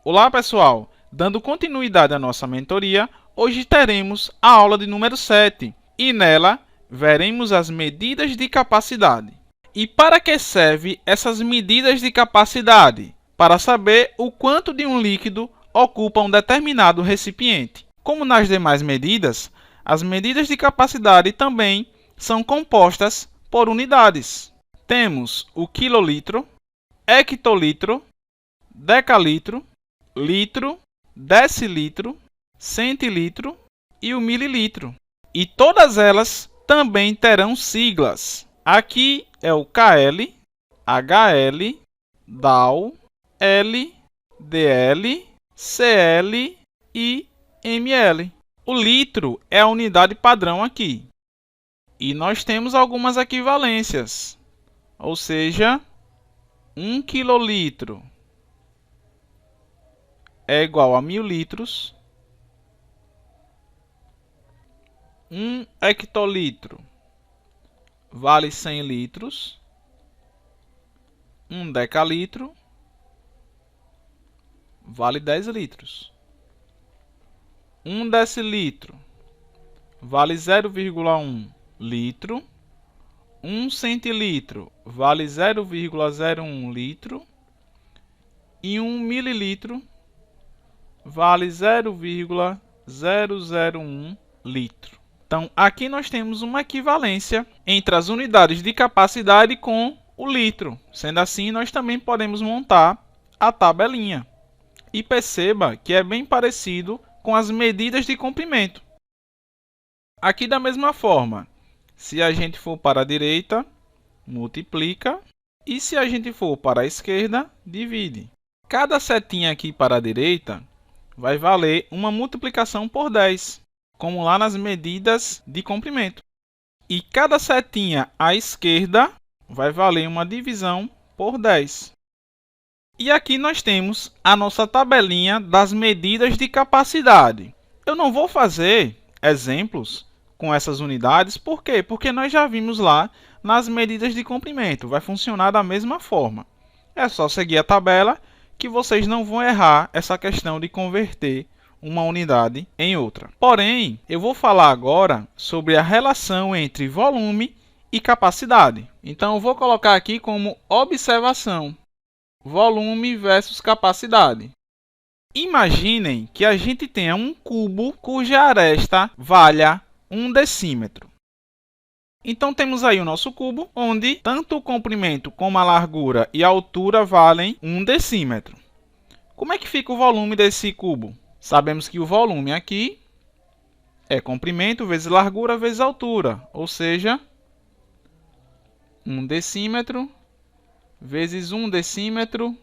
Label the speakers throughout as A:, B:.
A: Olá pessoal, dando continuidade à nossa mentoria, hoje teremos a aula de número 7 e nela veremos as medidas de capacidade. E para que servem essas medidas de capacidade? Para saber o quanto de um líquido ocupa um determinado recipiente. Como nas demais medidas, as medidas de capacidade também são compostas por unidades. Temos o quilolitro, hectolitro, decalitro, litro, decilitro, centilitro e o mililitro. E todas elas também terão siglas. Aqui é o KL, HL, DAL, L, DL, CL e ml. O litro é a unidade padrão aqui. E nós temos algumas equivalências. Ou seja, 1 quilolitro é igual a 1000 litros. 1 hectolitro vale 100 litros. 1 decalitro vale 10 litros. 1 decilitro vale 0,1 litro. 1 centilitro vale 0,01 litro. E 1 mililitro vale 0,001 litro. Então, aqui nós temos uma equivalência entre as unidades de capacidade com o litro. Sendo assim, nós também podemos montar a tabelinha. E perceba que é bem parecido com as medidas de comprimento. Aqui da mesma forma, se a gente for para a direita, multiplica. E se a gente for para a esquerda, divide. Cada setinha aqui para a direita vai valer uma multiplicação por 10, como lá nas medidas de comprimento. E cada setinha à esquerda vai valer uma divisão por 10. E aqui nós temos a nossa tabelinha das medidas de capacidade. Eu não vou fazer exemplos com essas unidades, por quê? Porque nós já vimos lá nas medidas de comprimento, vai funcionar da mesma forma. É só seguir a tabela que vocês não vão errar essa questão de converter uma unidade em outra. Porém, eu vou falar agora sobre a relação entre volume e capacidade. Então, eu vou colocar aqui como observação: volume versus capacidade. Imaginem que a gente tenha um cubo cuja aresta valha 1 decímetro. Então, temos aí o nosso cubo, onde tanto o comprimento como a largura e a altura valem 1 decímetro. Como é que fica o volume desse cubo? Sabemos que o volume aqui é comprimento vezes largura vezes altura, ou seja, 1 decímetro vezes 1 decímetro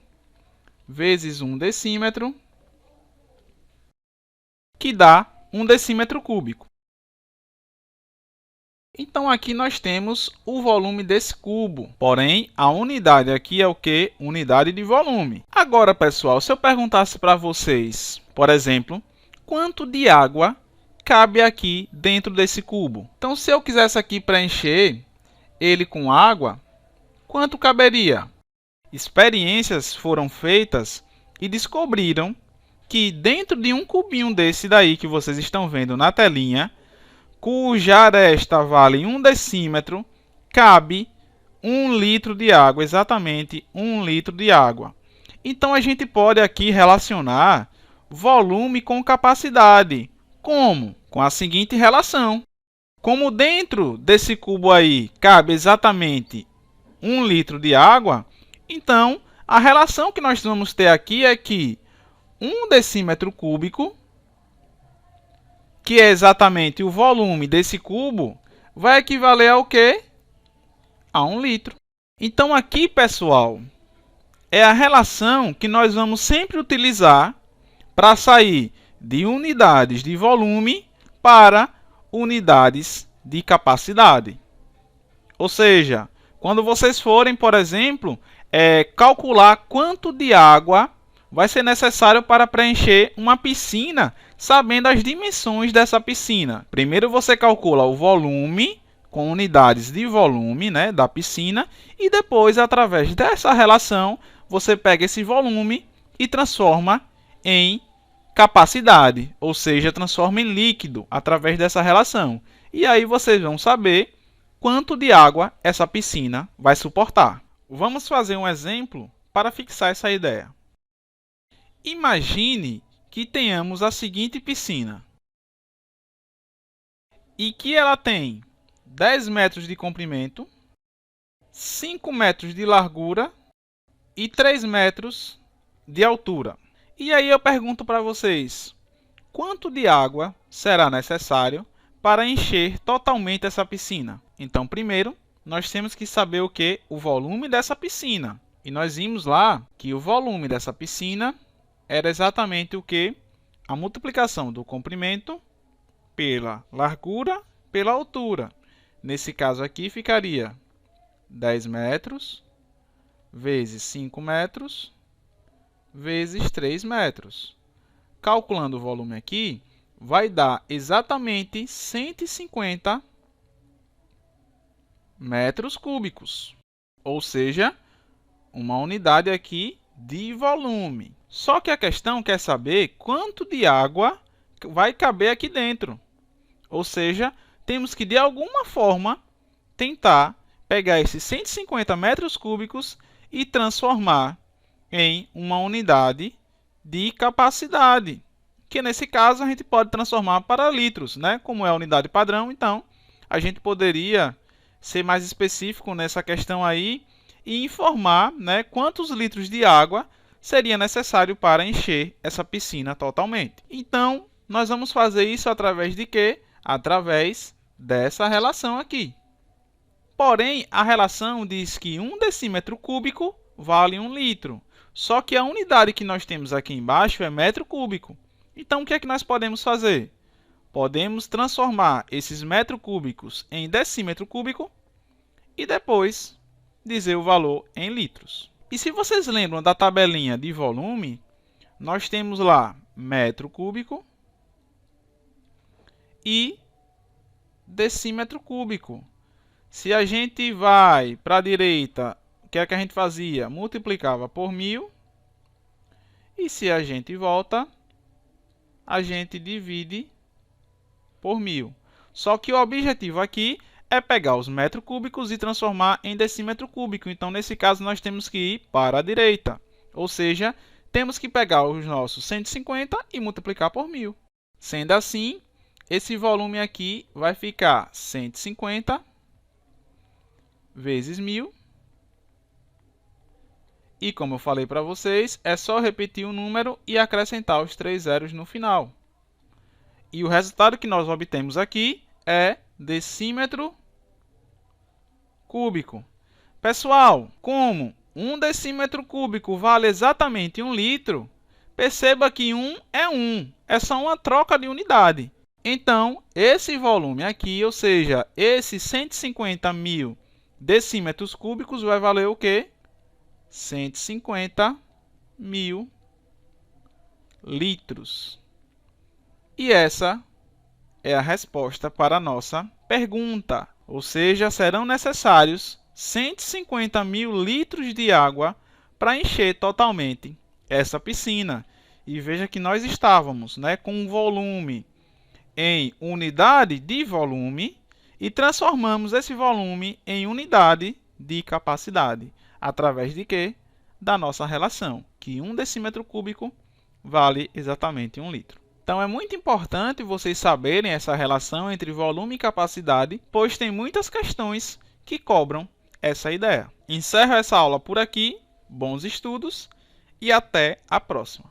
A: vezes 1 decímetro, que dá 1 decímetro cúbico. Então, aqui nós temos o volume desse cubo. Porém, a unidade aqui é o quê? Unidade de volume. Agora, pessoal, se eu perguntasse para vocês, por exemplo, quanto de água cabe aqui dentro desse cubo? Então, se eu quisesse aqui preencher ele com água, quanto caberia? Experiências foram feitas e descobriram que dentro de um cubinho desse daí que vocês estão vendo na telinha, cuja aresta vale 1 decímetro, cabe 1 litro de água, exatamente 1 litro de água. Então, a gente pode aqui relacionar volume com capacidade. Como? Com a seguinte relação. Como dentro desse cubo aí cabe exatamente 1 litro de água, então, a relação que nós vamos ter aqui é que 1 decímetro cúbico, que é exatamente o volume desse cubo, vai equivaler ao quê? A 1 litro. Então, aqui, pessoal, é a relação que nós vamos sempre utilizar para sair de unidades de volume para unidades de capacidade. Ou seja, quando vocês forem, por exemplo, calcular quanto de água vai ser necessário para preencher uma piscina, sabendo as dimensões dessa piscina. Primeiro você calcula o volume com unidades de volume, né, da piscina, e depois, através dessa relação, você pega esse volume e transforma em capacidade, ou seja, transforma em líquido através dessa relação. E aí vocês vão saber quanto de água essa piscina vai suportar. Vamos fazer um exemplo para fixar essa ideia. Imagine que tenhamos a seguinte piscina e que ela tem 10 metros de comprimento, 5 metros de largura e 3 metros de altura. E aí eu pergunto para vocês, quanto de água será necessário para encher totalmente essa piscina? Então, primeiro, nós temos que saber o que? O volume dessa piscina. E nós vimos lá que o volume dessa piscina era exatamente o que? A multiplicação do comprimento pela largura pela altura. Nesse caso aqui ficaria 10 metros vezes 5 metros vezes 3 metros. Calculando o volume aqui, vai dar exatamente 150 metros cúbicos. Ou seja, uma unidade aqui de volume. Só que a questão quer saber quanto de água vai caber aqui dentro. Ou seja, temos que, de alguma forma, tentar pegar esses 150 metros cúbicos e transformar em uma unidade de capacidade, que nesse caso a gente pode transformar para litros, né? Como é a unidade padrão, então a gente poderia ser mais específico nessa questão aí e informar, né, quantos litros de água seria necessário para encher essa piscina totalmente. Então, nós vamos fazer isso através de quê? Através dessa relação aqui. Porém, a relação diz que 1 decímetro cúbico vale 1 litro. Só que a unidade que nós temos aqui embaixo é metro cúbico. Então, o que é que nós podemos fazer? Podemos transformar esses metros cúbicos em decímetro cúbico e depois dizer o valor em litros. E se vocês lembram da tabelinha de volume, nós temos lá metro cúbico e decímetro cúbico. Se a gente vai para a direita, o que é que a gente fazia? Multiplicava por 1000. E se a gente volta, a gente divide por 1000. Só que o objetivo aqui é pegar os metros cúbicos e transformar em decímetro cúbico. Então, nesse caso, nós temos que ir para a direita. Ou seja, temos que pegar os nossos 150 e multiplicar por 1000. Sendo assim, esse volume aqui vai ficar 150 vezes 1000. E como eu falei para vocês, é só repetir o número e acrescentar os 3 zeros no final. E o resultado que nós obtemos aqui é decímetro cúbico. Pessoal, como 1 decímetro cúbico vale exatamente 1 litro, perceba que 1 é 1, é só uma troca de unidade. Então, esse volume aqui, ou seja, esses 150.000 decímetros cúbicos vai valer o quê? 150.000 litros. E essa é a resposta para a nossa pergunta. Ou seja, serão necessários 150.000 litros de água para encher totalmente essa piscina. E veja que nós estávamos, né, com um volume em unidade de volume e transformamos esse volume em unidade de capacidade. Através de quê? Da nossa relação, que 1 decímetro cúbico vale exatamente 1 litro. Então, é muito importante vocês saberem essa relação entre volume e capacidade, pois tem muitas questões que cobram essa ideia. Encerro essa aula por aqui, bons estudos e até a próxima.